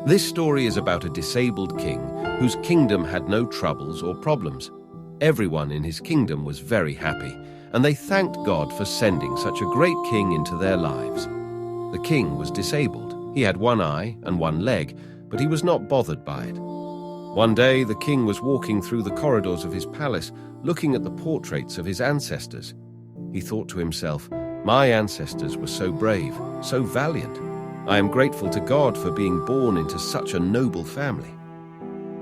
This story is about a disabled king whose kingdom had no troubles or problems. Everyone in his kingdom was very happy, and they thanked God for sending such a great king into their lives. The king was disabled. He had one eye and one leg, but he was not bothered by it. One day, the king was walking through the corridors of his palace, looking at the portraits of his ancestors. He thought to himself, "My ancestors were so brave, so valiant. I am grateful to God for being born into such a noble family."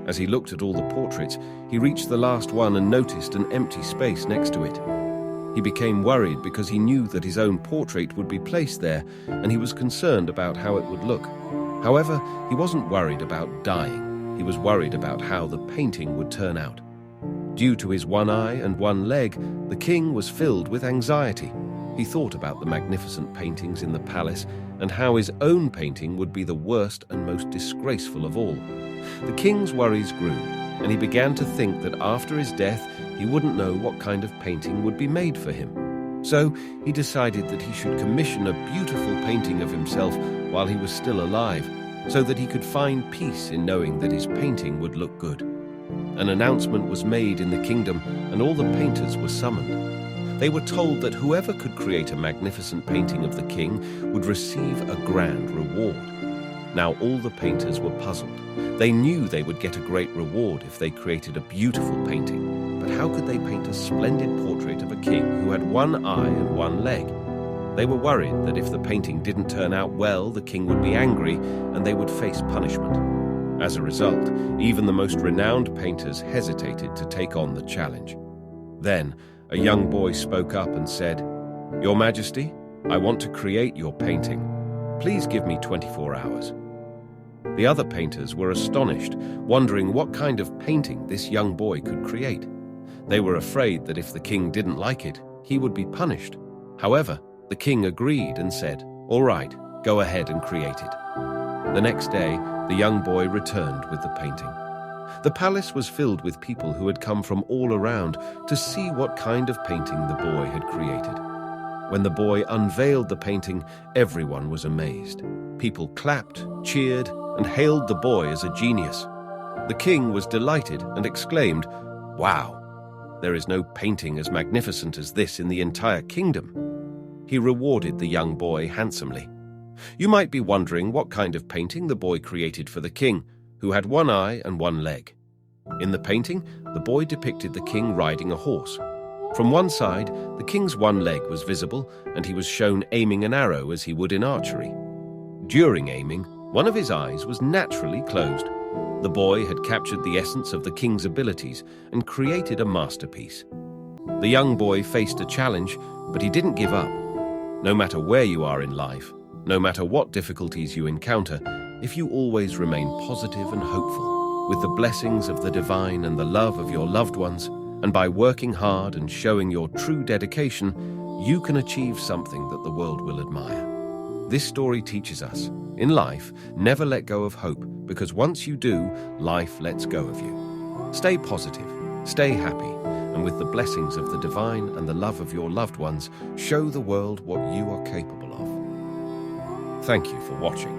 As he looked at all the portraits, he reached the last one and noticed an empty space next to it. He became worried because he knew that his own portrait would be placed there, and he was concerned about how it would look. However, he wasn't worried about dying. He was worried about how the painting would turn out. Due to his one eye and one leg, the king was filled with anxiety. He thought about the magnificent paintings in the palace and how his own painting would be the worst and most disgraceful of all. The king's worries grew, and he began to think that after his death, he wouldn't know what kind of painting would be made for him. So he decided that he should commission a beautiful painting of himself while he was still alive, so that he could find peace in knowing that his painting would look good. An announcement was made in the kingdom, and all the painters were summoned. They were told that whoever could create a magnificent painting of the king would receive a grand reward. Now all the painters were puzzled. They knew they would get a great reward if they created a beautiful painting, but how could they paint a splendid portrait of a king who had one eye and one leg? They were worried that if the painting didn't turn out well, the king would be angry and they would face punishment. As a result, even the most renowned painters hesitated to take on the challenge. Then, a young boy spoke up and said, "Your Majesty, I want to create your painting. Please give me 24 hours." The other painters were astonished, wondering what kind of painting this young boy could create. They were afraid that if the king didn't like it, he would be punished. However, the king agreed and said, "All right, go ahead and create it." The next day, the young boy returned with the painting. The palace was filled with people who had come from all around to see what kind of painting the boy had created. When the boy unveiled the painting, everyone was amazed. People clapped, cheered, and hailed the boy as a genius. The king was delighted and exclaimed, "Wow! There is no painting as magnificent as this in the entire kingdom." He rewarded the young boy handsomely. You might be wondering what kind of painting the boy created for the king, who had one eye and one leg. In the painting, the boy depicted the king riding a horse. From one side, the king's one leg was visible, and he was shown aiming an arrow as he would in archery. During aiming, one of his eyes was naturally closed. The boy had captured the essence of the king's abilities and created a masterpiece. The young boy faced a challenge, but he didn't give up. No matter where you are in life, no matter what difficulties you encounter, if you always remain positive and hopeful, with the blessings of the divine and the love of your loved ones, and by working hard and showing your true dedication, you can achieve something that the world will admire. This story teaches us, in life, never let go of hope, because once you do, life lets go of you. Stay positive, stay happy, and with the blessings of the divine and the love of your loved ones, show the world what you are capable of. Thank you for watching.